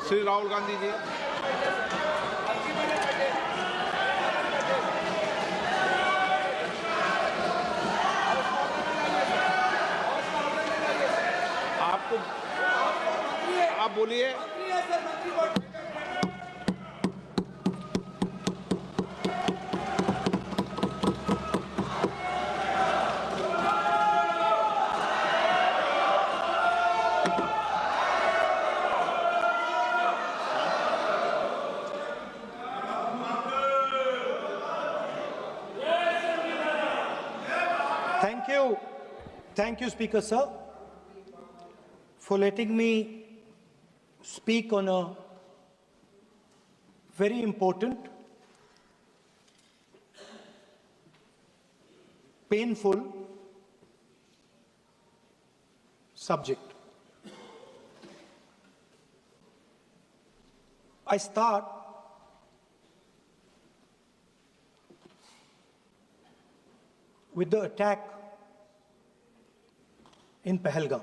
श्री राहुल गांधी जी। आपको आप बोलिए। Thank you, Speaker Sir, for letting me speak on a very important, painful subject. I start with the attack in Pahalgam.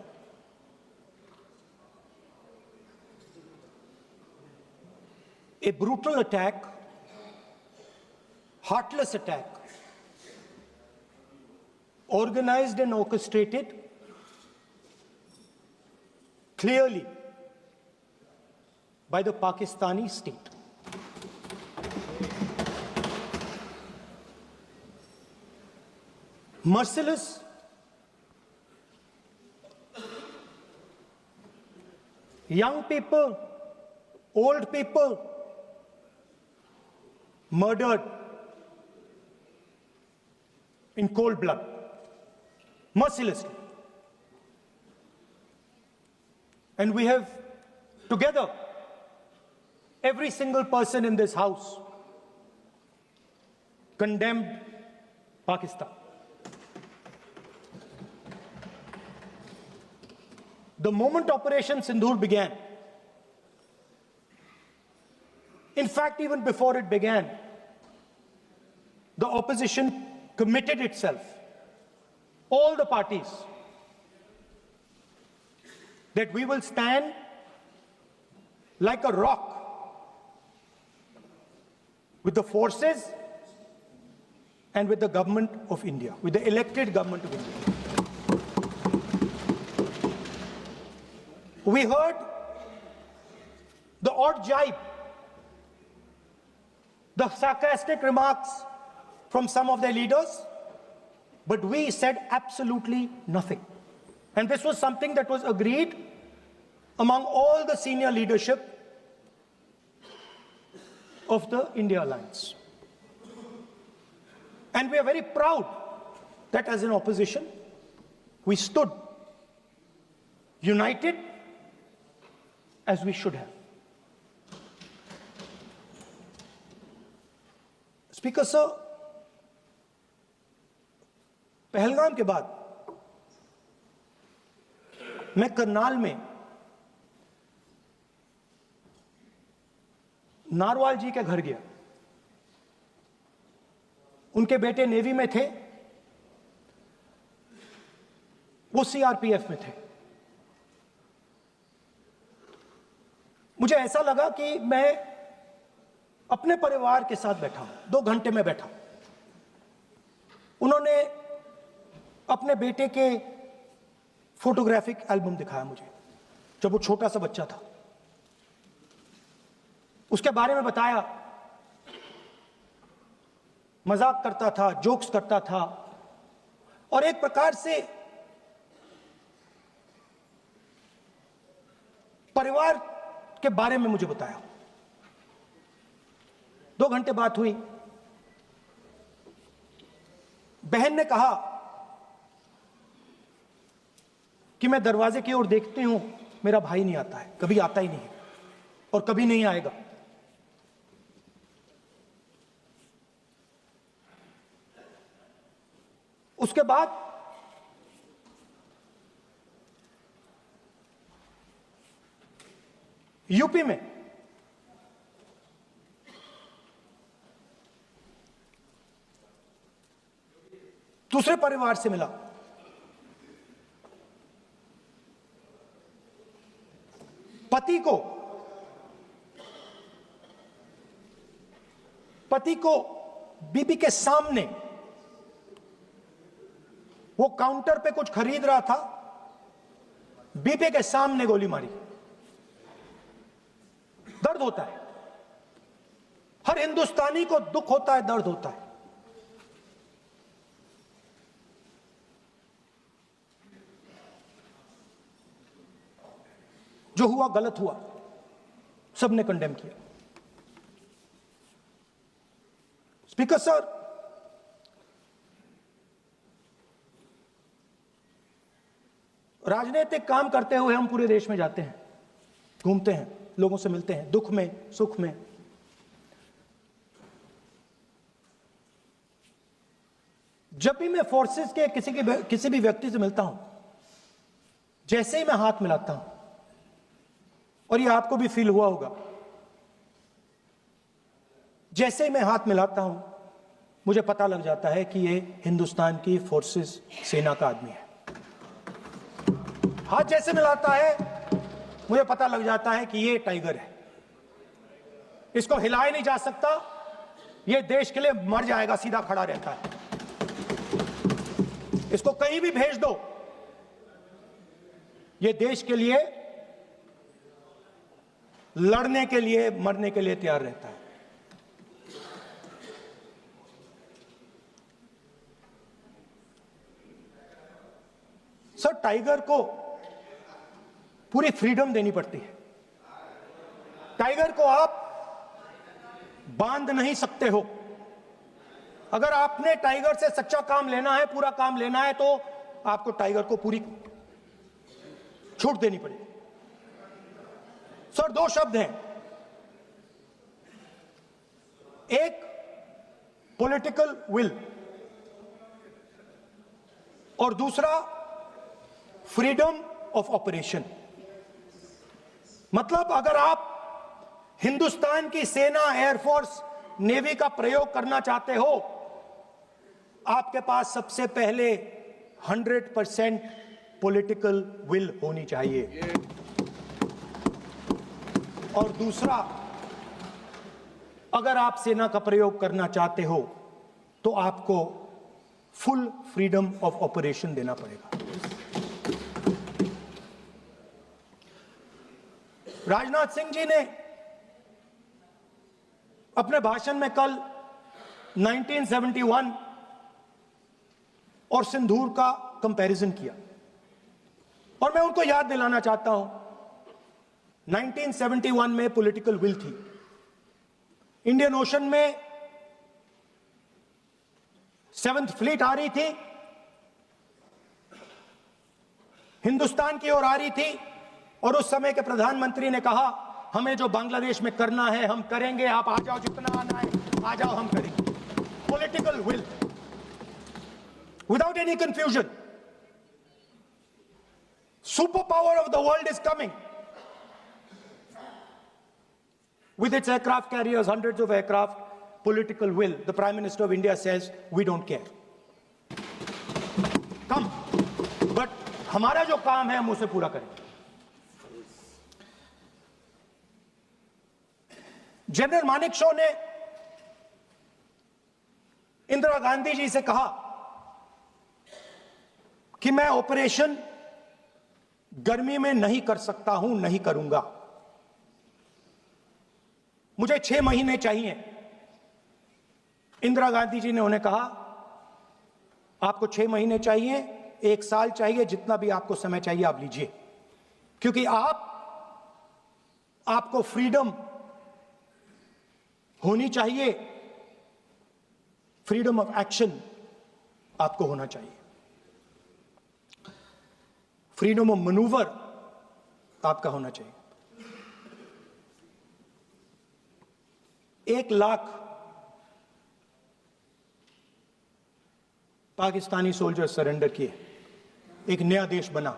A brutal attack, heartless attack, organized and orchestrated clearly by the Pakistani state. Merciless, young people, old people murdered in cold blood, mercilessly. And we have together, every single person in this house, condemned Pakistan. The moment Operation Sindoor began, in fact, even before it began, the opposition committed itself, all the parties, that we will stand like a rock with the forces and with the government of India, with the elected government of India. We heard the odd jibe, the sarcastic remarks from some of their leaders, but we said absolutely nothing. And this was something that was agreed among all the senior leadership of the India Alliance. And we are very proud that as an opposition, we stood united as we should have. Speaker Sir, Pahalgam के बाद मैं करनाल में narwhal जी के घर गया। उनके बेटे navy में थे, वो सीआरपीएफ में थे। मुझे ऐसा लगा कि मैं अपने परिवार के साथ बैठा हूं, 2 घंटे में बैठा। उन्होंने अपने बेटे के फोटोग्राफिक एल्बम दिखाया मुझे, जब वो छोटा सा बच्चा था। उसके बारे में बताया, मजाक करता था, जोक्स करता था, और एक प्रकार से परिवार के बारे में मुझे बताया। 2 घंटे बात हुई। बहन ने कहा कि मैं दरवाजे की ओर देखती हूं, मेरा भाई नहीं आता है, कभी आता ही नहीं है और कभी नहीं आएगा। उसके बाद यूपी में दूसरे परिवार से मिला। पति को पति को बीबी के सामने, वो काउंटर पे कुछ खरीद रहा था, बीबी के सामने गोली मारी। दर्द होता है, हर हिंदुस्तानी को दुख होता है, दर्द होता है। जो हुआ गलत हुआ, सबने कंडेम किया। स्पीकर सर, राजनीतिक काम करते हुए हम पूरे देश में जाते हैं, घूमते हैं, लोगों से मिलते हैं, दुख में, सुख में। जब भी मैं फोर्सेस के किसी भी व्यक्ति से मिलता हूं, जैसे ही मैं हाथ मिलाता हूं, और ये आपको भी फील हुआ होगा, जैसे ही मैं हाथ मिलाता हूं, मुझे पता लग जाता है कि ये हिंदुस्तान की फोर्सेस, सेना का आदमी है। हाथ जैसे मिलाता है, मुझे पता लग जाता है कि ये टाइगर है, इसको हिलाया नहीं जा सकता, ये देश के लिए मर जाएगा, सीधा खड़ा रहता है। इसको कहीं भी भेज दो, ये देश के लिए लड़ने के लिए, मरने के लिए तैयार रहता है। सर, टाइगर को पूरी फ्रीडम देनी पड़ती है। टाइगर को आप बांध नहीं सकते हो। अगर आपने टाइगर से सच्चा काम लेना है, पूरा काम लेना है, तो आपको टाइगर को पूरी छूट देनी पड़ेगी। सर, दो शब्द हैं, एक पॉलिटिकल विल और दूसरा फ्रीडम ऑफ ऑपरेशन। मतलब अगर आप हिंदुस्तान की सेना, एयरफोर्स, नेवी का प्रयोग करना चाहते हो, आपके पास सबसे पहले 100% पॉलिटिकल विल होनी चाहिए, और दूसरा, अगर आप सेना का प्रयोग करना चाहते हो तो आपको फुल फ्रीडम ऑफ ऑपरेशन देना पड़ेगा। राजनाथ सिंह जी ने अपने भाषण में कल 1971 और सिंदूर का कंपैरिजन किया, और मैं उनको याद दिलाना चाहता हूं, 1971 में पॉलिटिकल विल थी। इंडियन ओशन में 7th फ्लीट आ रही थी, हिंदुस्तान की ओर आ रही थी, और उस समय के प्रधानमंत्री ने कहा, हमें जो बांग्लादेश में करना है हम करेंगे, आप आ जाओ, जितना आना है आ जाओ, हम करेंगे। Political will, without any confusion. Superpower of the world is coming with its aircraft carriers, hundreds of aircraft. Political will. The Prime Minister of India says we don't care. Come, but हमारा जो काम है हम उसे पूरा करें। General Manekshaw ने इंदिरा गांधी जी से कहा कि मैं ऑपरेशन गर्मी में नहीं कर सकता हूं, नहीं करूंगा, मुझे 6 महीने चाहिए। इंदिरा गांधी जी ने उन्हें कहा, आपको 6 महीने चाहिए, 1 साल चाहिए, जितना भी आपको समय चाहिए आप लीजिए, क्योंकि आपको फ्रीडम होनी चाहिए, फ्रीडम ऑफ एक्शन आपको होना चाहिए, फ्रीडम ऑफ मैनूवर आपका होना चाहिए। 1 लाख पाकिस्तानी सोल्जर सरेंडर किए, एक नया देश बना।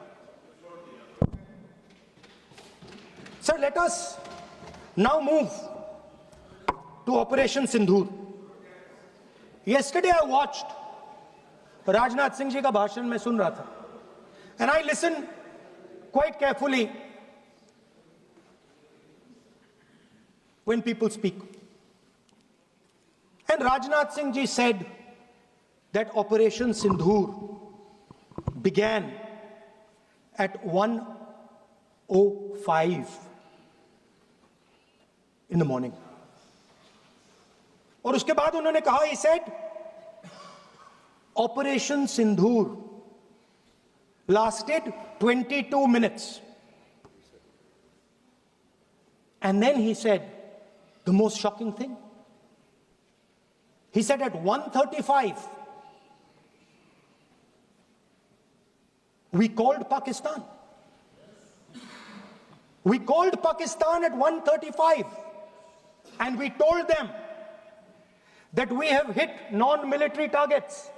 Sir, let us now move to operation Sindoor. Yesterday I watched, Rajnath Singh ji का भाषण मैं सुन रहा था, and I listened quite carefully when people speak. Rajnath Singh ji said that Operation Sindhur began at 1:05 in the morning. और उसके बाद उन्होंने कहा, he said, Operation Sindhur lasted 22 minutes. And then he said the most shocking thing. He said at 1:35, we called Pakistan. We called Pakistan at 1:35 and we told them that we have hit non-military targets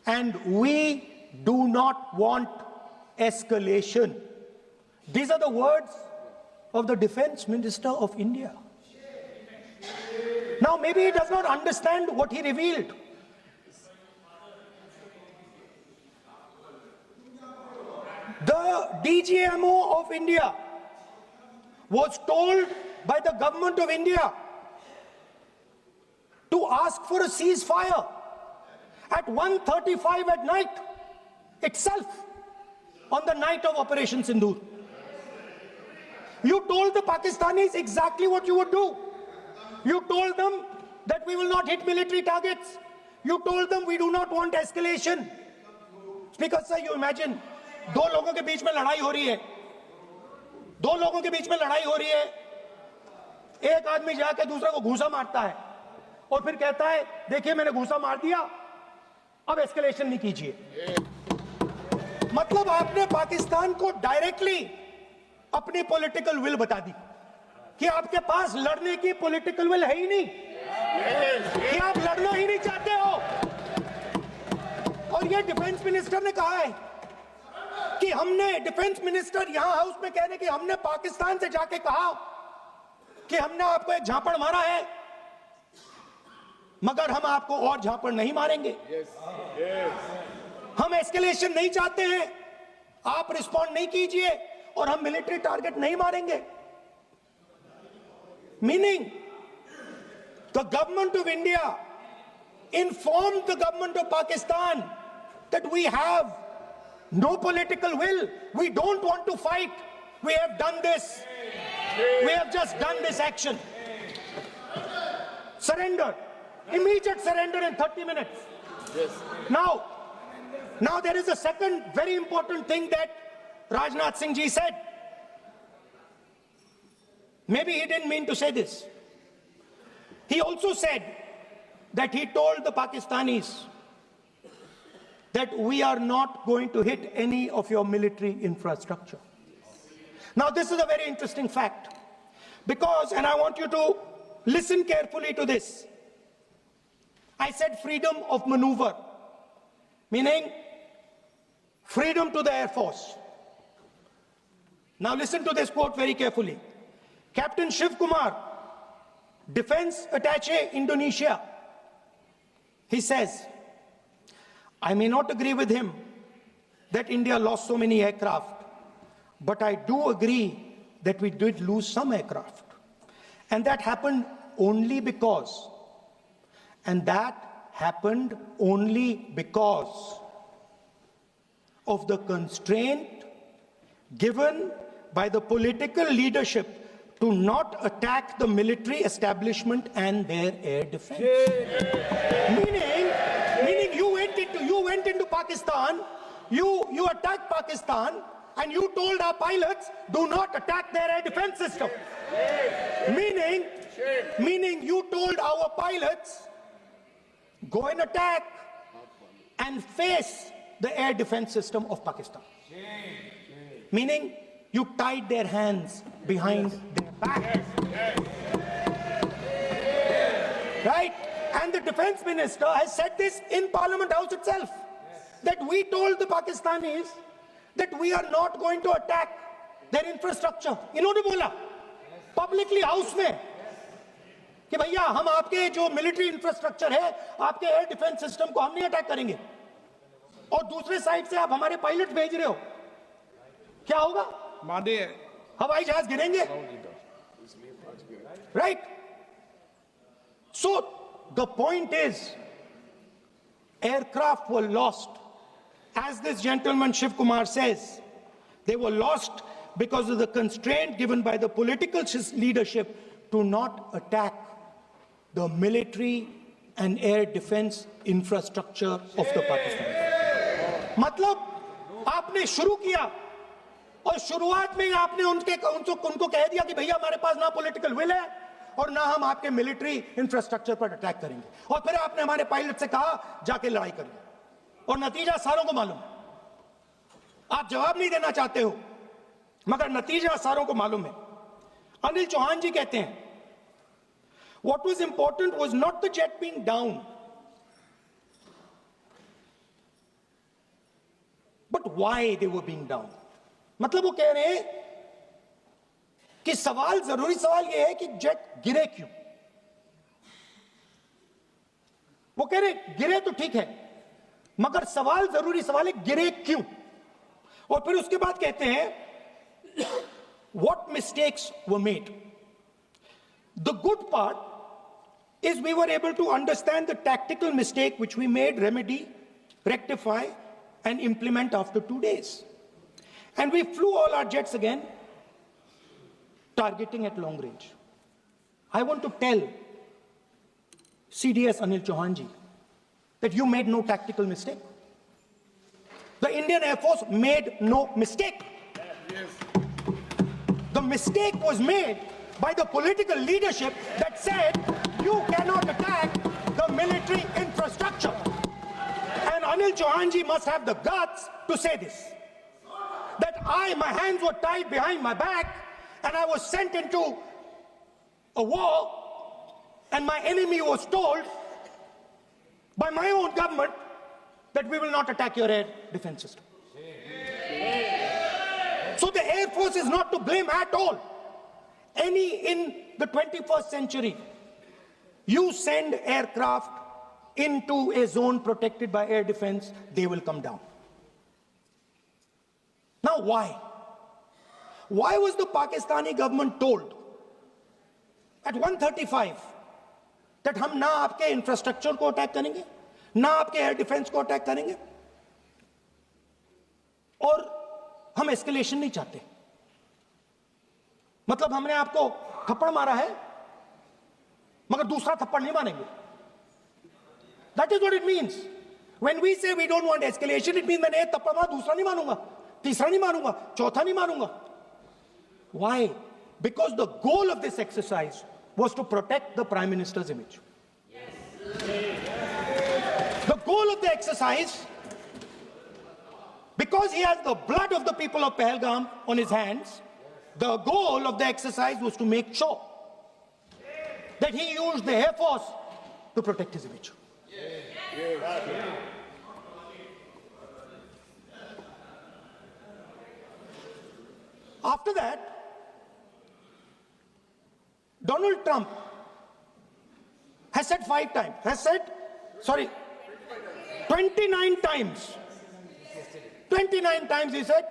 and we do not want escalation. These are the words of the Defense Minister of India. Now, maybe he does not understand what he revealed. The DGMO of India was told by the government of India to ask for a ceasefire at 1:35 at night itself, on the night of Operation Sindhur. You told the Pakistanis exactly what you would do. You told them that we will not hit military targets. You told them we do not want escalation. Speaker sir, you imagine, दो लोगों के बीच में लड़ाई हो रही है, दो लोगों के बीच में लड़ाई हो रही है, एक आदमी जाके दूसरे को घूंसा मारता है और फिर कहता है देखिए मैंने घूंसा मार दिया, अब एस्केलेशन नहीं कीजिए. मतलब आपने पाकिस्तान को डायरेक्टली अपनी पॉलिटिकल विल बता दी कि आपके पास लड़ने की पॉलिटिकल विल है ही नहीं, कि आप लड़ना ही नहीं चाहते हो. और ये डिफेंस मिनिस्टर ने कहा है कि हमने, डिफेंस मिनिस्टर यहां हाउस में कह रहे कि हमने पाकिस्तान से जाके कहा कि हमने आपको एक झापड़ मारा है मगर हम आपको और झापड़ नहीं मारेंगे. हम एस्केलेशन नहीं चाहते हैं, आप रिस्पॉन्ड नहीं कीजिए और हम मिलिट्री टारगेट नहीं मारेंगे. Meaning the government of India informed the government of Pakistan that we have no political will, we don't want to fight, we have done this, we have just done this action. Surrender, immediate surrender in 30 minutes. Yes. Now there is a second very important thing that Rajnath Singh ji said. Maybe he didn't mean to say this. He also said that he told the Pakistanis that we are not going to hit any of your military infrastructure. Now this is a very interesting fact because, and I want you to listen carefully to this. I said freedom of maneuver, meaning freedom to the Air Force. Now listen to this quote very carefully. Captain Shiv Kumar, Defense Attaché, Indonesia, he says, I may not agree with him that India lost so many aircraft, but I do agree that we did lose some aircraft. And that happened only because, of the constraint given by the political leadership to not attack the military establishment and their air defense. Meaning you went into Pakistan, you attacked Pakistan, and you told our pilots, do not attack their air defense system. Meaning you told our pilots, go and attack and face the air defense system of Pakistan. Meaning you tied their hands behind their back. Right? And the defense minister has said this in Parliament House itself, that we told the Pakistanis that we are not going to attack their infrastructure. इन्होंने बोला publicly house में कि भैया हम आपके जो military infrastructure है, आपके air defense system को हम नहीं attack करेंगे. और दूसरे साइड से आप हमारे पायलट भेज रहे हो, क्या होगा? मानिए हवाई जहाज गिरेंगे. Right? So the point is, aircraft were lost. As this gentleman Shiv Kumar says, they were lost because of the constraint given by the political leadership to not attack the military and air defense infrastructure of the Pakistan. मतलब आपने शुरू किया और शुरुआत में ही आपने उनको कह दिया कि भैया हमारे पास ना पॉलिटिकल विल है और ना हम आपके मिलिट्री इंफ्रास्ट्रक्चर पर अटैक करेंगे, और फिर आपने हमारे पायलट से कहा जाके लड़ाई करिए, और नतीजा सारों को मालूम है। आप जवाब नहीं देना चाहते हो, मगर नतीजा सारों को मालूम है। अनिल चौहान जी कहते हैं, what was important was not the jet being down, but why they were being down. मतलब वो कह रहे हैं कि जरूरी सवाल ये है कि जेट गिरे क्यों। वो कह रहे गिरे तो ठीक है, मगर जरूरी सवाल है गिरे क्यों। और फिर उसके बाद कहते हैं what mistakes were made. The good part is we were able to understand the tactical mistake which we made, remedy, rectify and implement after 2 days. And we flew all our jets again, targeting at long range. I want to tell CDS Anil Chauhan ji that you made no tactical mistake. The Indian Air Force made no mistake. The mistake was made by the political leadership that said you cannot attack the military infrastructure. And Anil Chauhan ji must have the guts to say this, that my hands were tied behind my back and I was sent into a war, and my enemy was told by my own government that we will not attack your air defense system. So the Air Force is not to blame at all. In the 21st century, you send aircraft into a zone protected by air defense, they will come down. Now why? Why was the Pakistani government told at 1:35 that हम ना आपके infrastructure को attack करेंगे, ना आपके air defence को attack करेंगे, और हम एस्केलेशन नहीं चाहते? मतलब हमने आपको थप्पड़ मारा है मगर दूसरा थप्पड़ नहीं मारेंगे. That is what it means. When we say we don't want escalation, it means मैंने एक थप्पड़ मारा, दूसरा नहीं मारूंगा, तीसरा नहीं मारूंगा, चौथा नहीं मारूंगा. Why? Because the goal of this exercise was to protect the Prime Minister's image. The goal of the exercise, because he has the blood of the people of Pahalgam on his hands, the goal of the exercise was to make sure that he used the Air Force to protect his image. After that, Donald Trump has said 29 times. 29 times he said,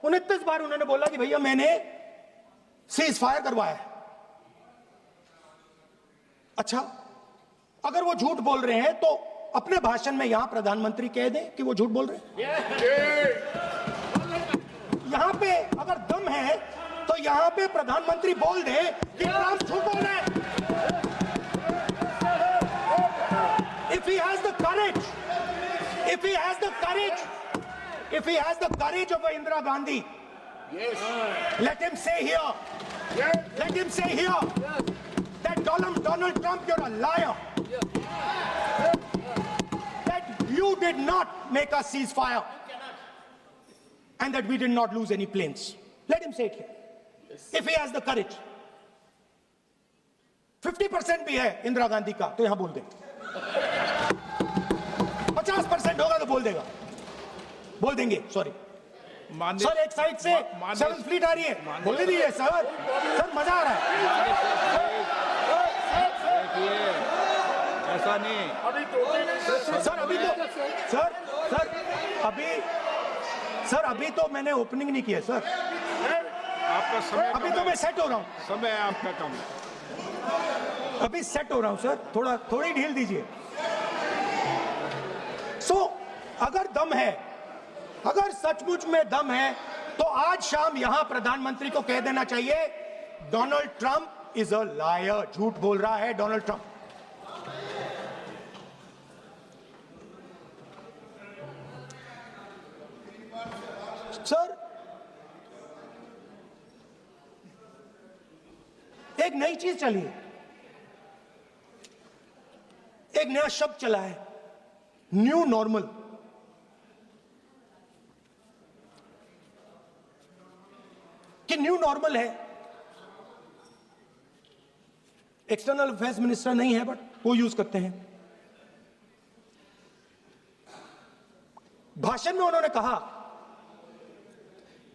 29 बार उन्होंने बोला कि भैया मैंने cease fire करवाया है. अच्छा, अगर वो झूठ बोल रहे हैं तो अपने भाषण में यहां प्रधानमंत्री कह दें कि वो झूठ बोल रहे हैं. यहां पे अगर दम है तो यहां पे प्रधानमंत्री बोल दे कि ट्रंप झूठ बोल रहे हैं. If he has the courage, if he has the courage of Indira Gandhi, let him say here, that Donald Trump, you're a liar. That you did not make a ceasefire and that we did not lose any planes. Let him say it here. If he has the courage. 50% भी है इंदिरा गांधी का तो यहां बोल दे. 50% होगा तो बोल देगा, बोल देंगे. सॉरी सर, एक साइड से 7th फ्लीट आ रही है, बोलने दीजिए सर. सर मजा आ रहा है. ऐसा नहीं सर. अभी तो मैंने ओपनिंग नहीं किया सर. आपका समय अभी तो मैं सेट हो रहा हूं. समय आपका कम है. अभी सेट हो रहा हूं सर, थोड़ी ढील दीजिए। अगर दम है, अगर सचमुच में दम है, तो आज शाम यहां प्रधानमंत्री को कह देना चाहिए, Donald Trump is a liar, झूठ बोल रहा है डोनाल्ड ट्रंप। सर, एक नई चीज चली है, एक नया शब्द चला है, न्यू नॉर्मल। कि न्यू नॉर्मल है, एक्सटर्नल अफेयर्स मिनिस्टर नहीं है बट वो यूज करते हैं। भाषण में उन्होंने कहा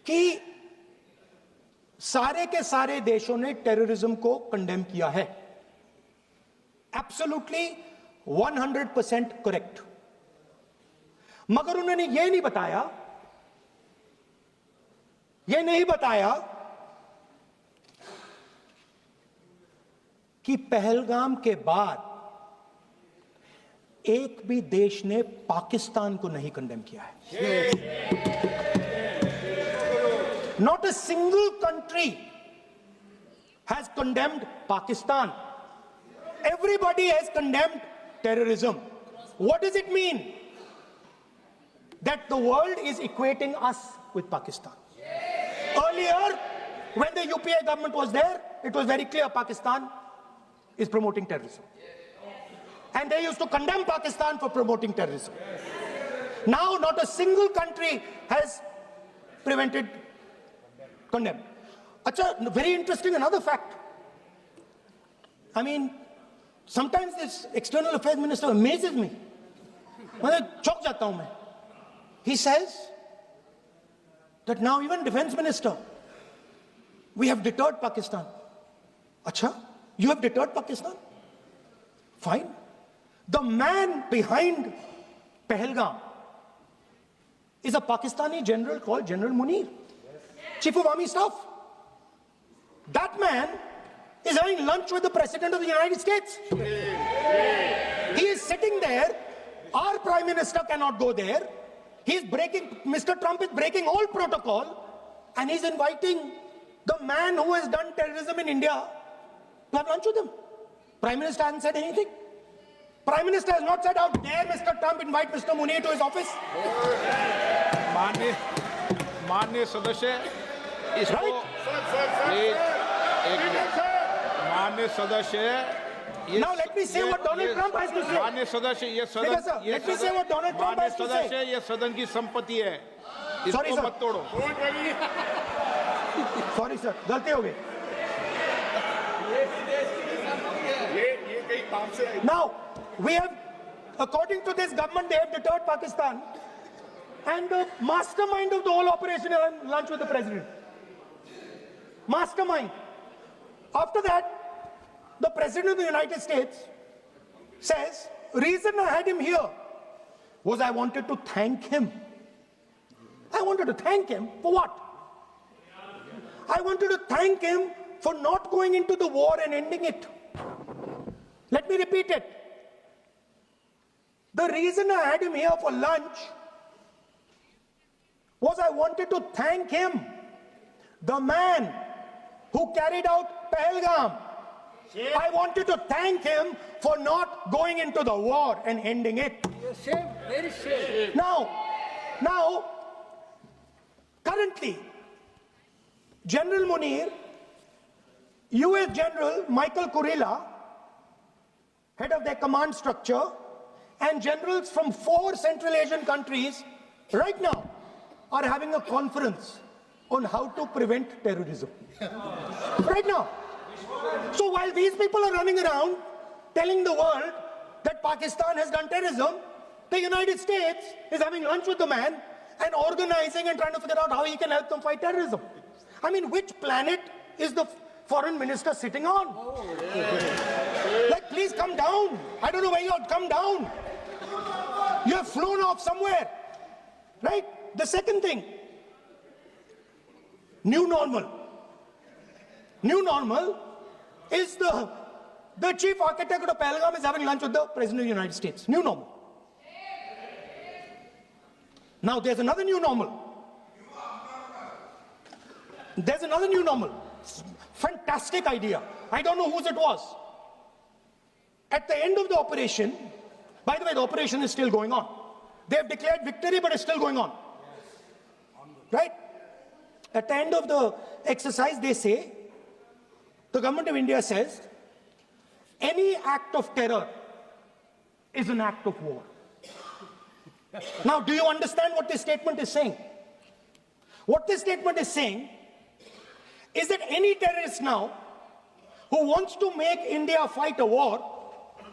कि सारे के सारे देशों ने टेररिज्म को कंडेम किया है। Absolutely 100% correct. मगर उन्होंने यह नहीं बताया कि पहलगाम के बाद एक भी देश ने पाकिस्तान को नहीं कंडेम किया है। Not a single country has condemned Pakistan. Everybody has condemned terrorism. What does it mean? That the world is equating us with Pakistan. Earlier, when the UPA government was there, it was very clear Pakistan is promoting terrorism. And they used to condemn Pakistan for promoting terrorism. Now, not a single country has condemned. Achha, very interesting, another fact. I mean, sometimes this external affairs minister amazes me. चौंक जाता हूं मैं. He says that now even defense minister, we have deterred Pakistan. Achha, you have deterred Pakistan? Fine. The man behind Pahalgam is a Pakistani general called General Munir, Chief of Army Staff. That man is having lunch with the President of the United States. He is sitting there. Our Prime Minister cannot go there. Mr. Trump is breaking all protocol, and he's inviting the man who has done terrorism in India to have lunch with him. Prime Minister hasn't said anything. Prime Minister has not said, how dare Mr. Trump invite Mr. Munir to his office? माननीय सदस्य, इसको माननीय सदस्य, now let me say what Donald Trump has to say. माननीय सदस्य, ये सदन, let me say what Donald Trump has to say. सदस्य, ये सदन की संपत्ति है, इसको मत तोड़ो. Sorry sir, गलती हो गई. Now we have, according to this government, they have deterred Pakistan, and the mastermind of the whole operation had lunch with the president. Mastermind. After that, the President of the United States says, reason I had him here was I wanted to thank him. I wanted to thank him for what? I wanted to thank him for not going into the war and ending it. Let me repeat it. The reason I had him here for lunch was I wanted to thank him, the man who carried out Pahalgam. I wanted to thank him for not going into the war and ending it. Shame, very shame. Now, currently, General Munir, US General Michael Kurilla, head of their command structure, and generals from 4 Central Asian countries right now are having a conference on how to prevent terrorism. Right now. So while these people are running around telling the world that Pakistan has done terrorism, the United States is having lunch with the man and organizing and trying to figure out how he can help them fight terrorism. I mean, which planet is the foreign minister sitting on? Like, please come down. I don't know where you're, come down. You have flown off somewhere, right? The second thing, new normal. New normal is the the chief architect of Pahalgam is having lunch with the President of the United States. New normal. Now there's another new normal. There's another new normal. Fantastic idea. I don't know whose it was. At the end of the operation, by the way, the operation is still going on. They have declared victory, but it's still going on. Right? At the end of the exercise, they say, the government of India says, any act of terror is an act of war. Now, do you understand what this statement is saying? What this statement is saying is that any terrorist now who wants to make India fight a war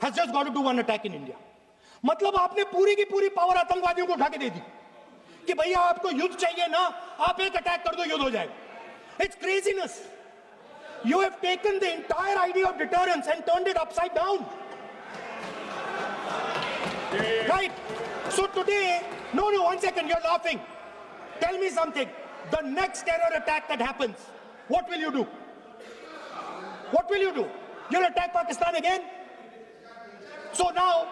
has just got to do one attack in India. मतलब आपने पूरी की पूरी power आतंकवादियों को उठा के दे दी कि भैया आपको युद्ध चाहिए ना, आप एक अटैक कर दो, युद्ध हो जाएगा. It's craziness. You have taken the entire idea of deterrence and turned it upside down. Right? So today, no, one second, you're laughing. Tell me something. The next terror attack that happens, what will you do? What will you do? You'll attack Pakistan again? So now,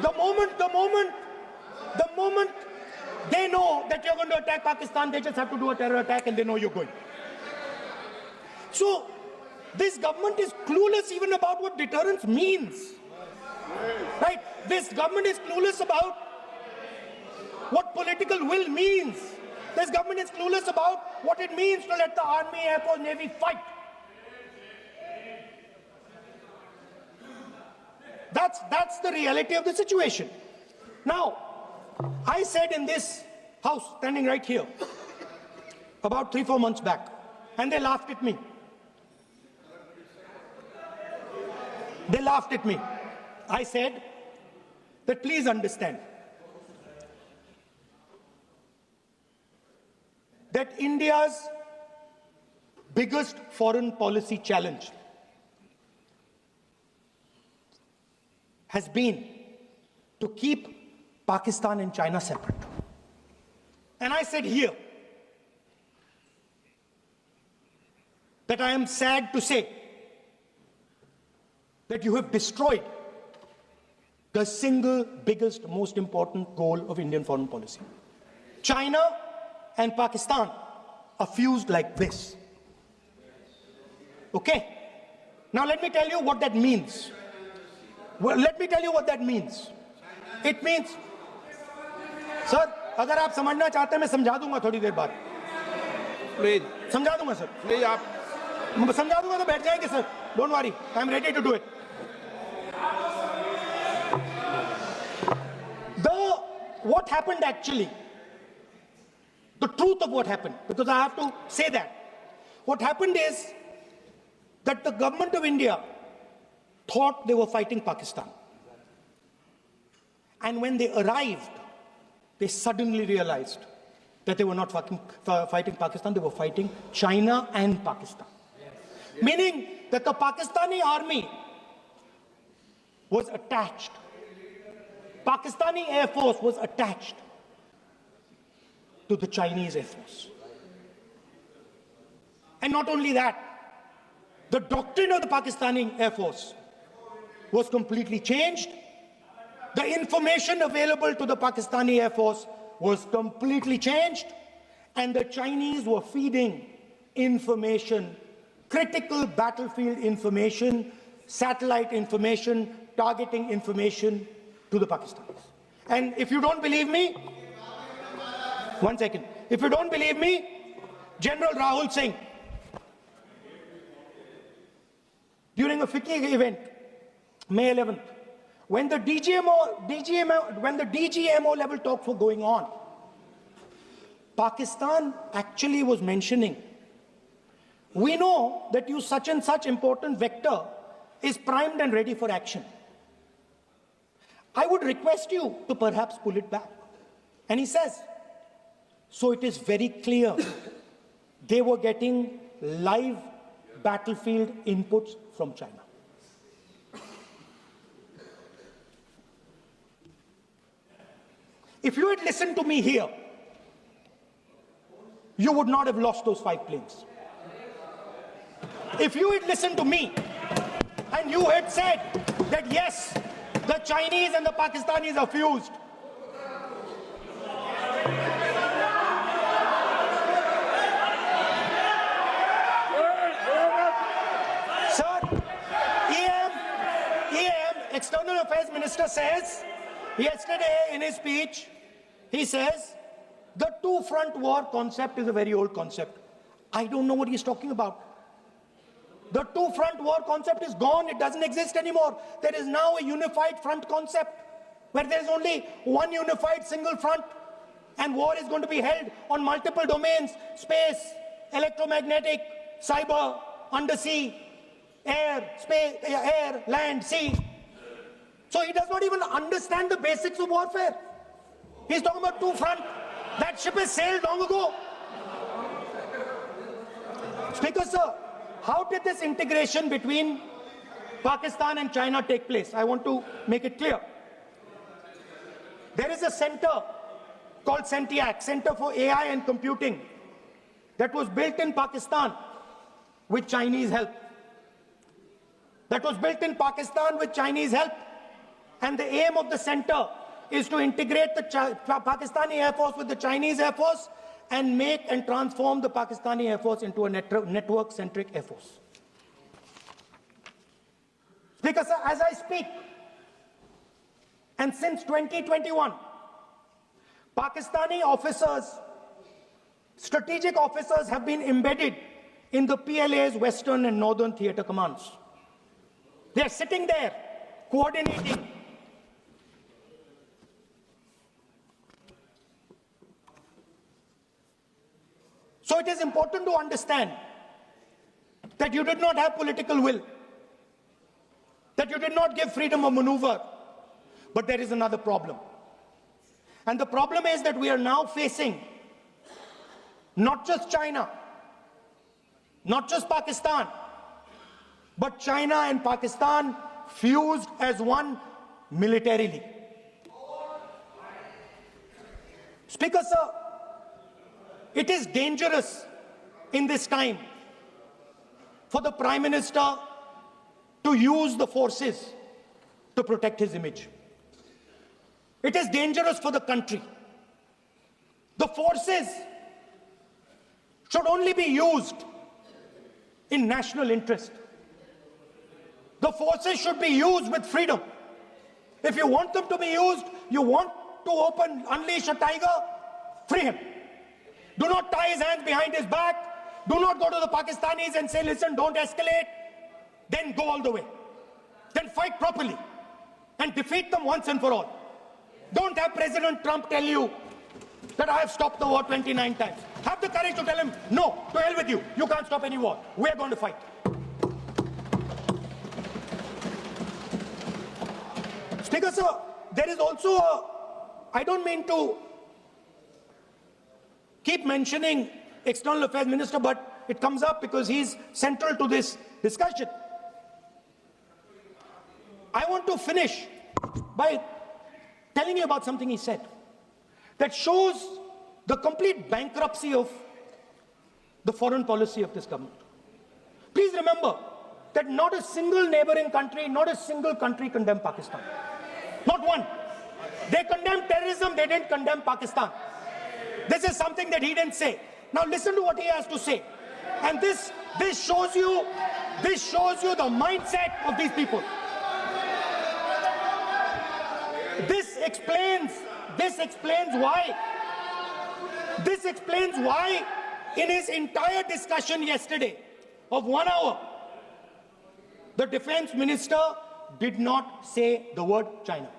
the moment they know that you're going to attack Pakistan, they just have to do a terror attack and they know you're going. So, this government is clueless even about what deterrence means. Right? This government is clueless about what political will means. This government is clueless about what it means to let the Army, Air Force, Navy fight. That's the reality of the situation. Now, I said in this house, standing right here, about 3-4 months back, and they laughed at me. They laughed at me. I said that please understand that India's biggest foreign policy challenge has been to keep Pakistan and China separate. And I said here that I am sad to say that you have destroyed the single biggest, most important goal of Indian foreign policy. China and Pakistan are fused like this. Okay? Now let me tell you what that means. Well, let me tell you what that means. It means, sir, अगर आप समझना चाहते हैं मैं समझा दूंगा थोड़ी देर बाद. प्लीज समझा दूंगा सर. प्लीज आप समझा दूंगा तो बैठ जाएंगे sir. Don't worry, I'm ready to do it. What happened actually, the truth of what happened, because I have to say that. What happened is that the government of India thought they were fighting Pakistan. And when they arrived, they suddenly realized that they were not fighting Pakistan, they were fighting China and Pakistan. Yes. Meaning that the Pakistani army was attached. Pakistani Air Force was attached to the Chinese Air Force. And not only that, the doctrine of the Pakistani Air Force was completely changed. The information available to the Pakistani Air Force was completely changed. And the Chinese were feeding information, critical battlefield information, satellite information, targeting information to the Pakistanis. And if you don't believe me, one second. If you don't believe me, General Rahul Singh, during a FICCI event, May 11th, when the DGMO level talks were going on, Pakistan actually was mentioning, we know that you such and such important vector is primed and ready for action. I would request you to perhaps pull it back. And he says, so it is very clear they were getting live battlefield inputs from China. If you had listened to me here, you would not have lost those 5 planes. If you had listened to me And you had said that yes, the Chinese and the Pakistanis are fused. Sir, External Affairs Minister says, yesterday in his speech, he says, the two-front war concept is a very old concept. I don't know what he's talking about. The two-front war concept is gone. It doesn't exist anymore. There is now a unified front concept where there is only one unified single front, and war is going to be held on multiple domains: space, electromagnetic, cyber, undersea, air, space, air, land, sea. So he does not even understand the basics of warfare. He's talking about two-front. That ship has sailed long ago. Speaker, sir, how did this integration between Pakistan and China take place? I want to make it clear. There is a center called CENTIAC, Center for AI and Computing, that was built in Pakistan with Chinese help. And the aim of the center is to integrate the Pakistani Air Force with the Chinese Air Force and make and transform the Pakistani Air Force into a network-centric Air Force. Speaker, sir, as I speak, and since 2021, Pakistani officers, strategic officers, have been embedded in the PLA's Western and Northern Theatre Commands. They are sitting there, coordinating. So it is important to understand that you did not have political will, that you did not give freedom of maneuver. But there is another problem. And the problem is that we are now facing not just China, not just Pakistan, but China and Pakistan fused as one militarily. Speaker, sir, it is dangerous in this time for the Prime Minister to use the forces to protect his image. It is dangerous for the country. The forces should only be used in national interest. The forces should be used with freedom. If you want them to be used, you want to unleash a tiger, free him. Do not tie his hands behind his back. Do not go to the Pakistanis and say, listen, don't escalate. Then go all the way. Then fight properly and defeat them once and for all. Don't have President Trump tell you that I have stopped the war 29 times. Have the courage to tell him, no, to hell with you. You can't stop any war. We're going to fight. Speaker, sir, there is also I don't mean to keep mentioning External Affairs Minister, but it comes up because he's central to this discussion. I want to finish by telling you about something he said that shows the complete bankruptcy of the foreign policy of this government. Please remember that not a single neighboring country, not a single country condemned Pakistan. Not one. They condemned terrorism, they didn't condemn Pakistan. This is something that he didn't say. Now listen to what he has to say. And this shows you the mindset of these people. This explains why in his entire discussion yesterday of 1 hour, the defense minister did not say the word China.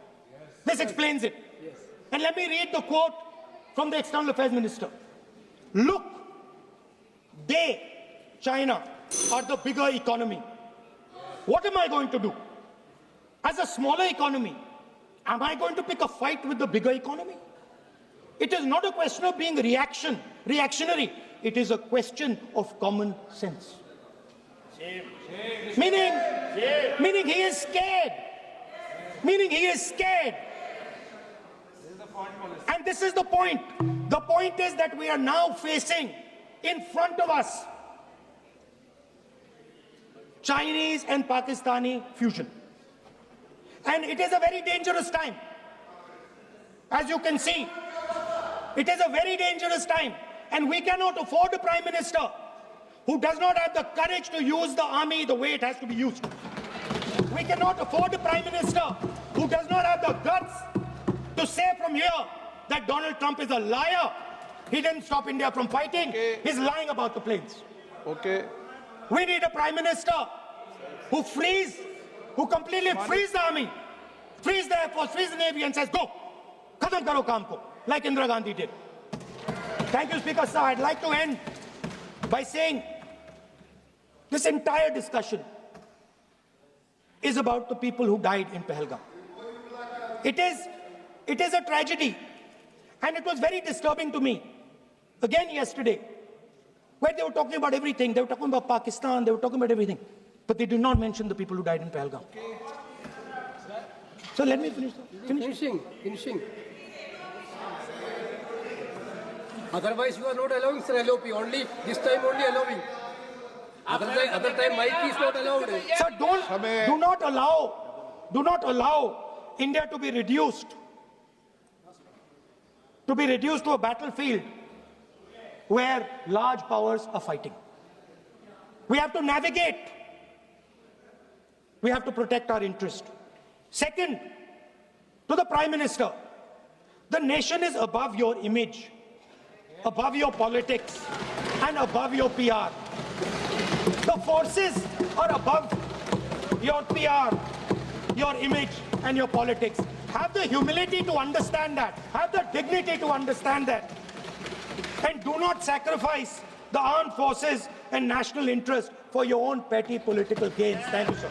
This explains it. And let me read the quote from the External Affairs Minister. Look, China, are the bigger economy. What am I going to do? As a smaller economy, am I going to pick a fight with the bigger economy? It is not a question of being reactionary. It is a question of common sense. Meaning he is scared. And this is the point. The point is that we are now facing in front of us Chinese and Pakistani fusion. And it is a very dangerous time. As you can see, it is a very dangerous time. And we cannot afford a prime minister who does not have the courage to use the army the way it has to be used. We cannot afford a prime minister who does not have the guts to say from here that Donald Trump is a liar. He didn't stop India from fighting. Okay. He's lying about the planes. Okay. We need a prime minister who completely frees the army, frees the air force, frees the navy and says, go, khatam karo kaam ko, like Indira Gandhi did. Thank you, Speaker Sir. I'd like to end by saying this entire discussion is about the people who died in Pahalgam. It is a tragedy, and it was very disturbing to me. Again yesterday, where they were talking about everything, they were talking about Pakistan, they were talking about everything, but they did not mention the people who died in Pahalgam. So let me finish. Finishing. Otherwise, you are not allowing, sir, LOP. Only this time, only allowing. Other time, mic is not allowed. Sir, do not allow India to be reduced to a battlefield where large powers are fighting. We have to navigate. We have to protect our interest. Second, to the Prime Minister, the nation is above your image, above your politics, and above your PR. The forces are above your PR, your image, and your politics. Have the humility to understand that. Have the dignity to understand that. And do not sacrifice the armed forces and national interest for your own petty political gains. Thank you, sir.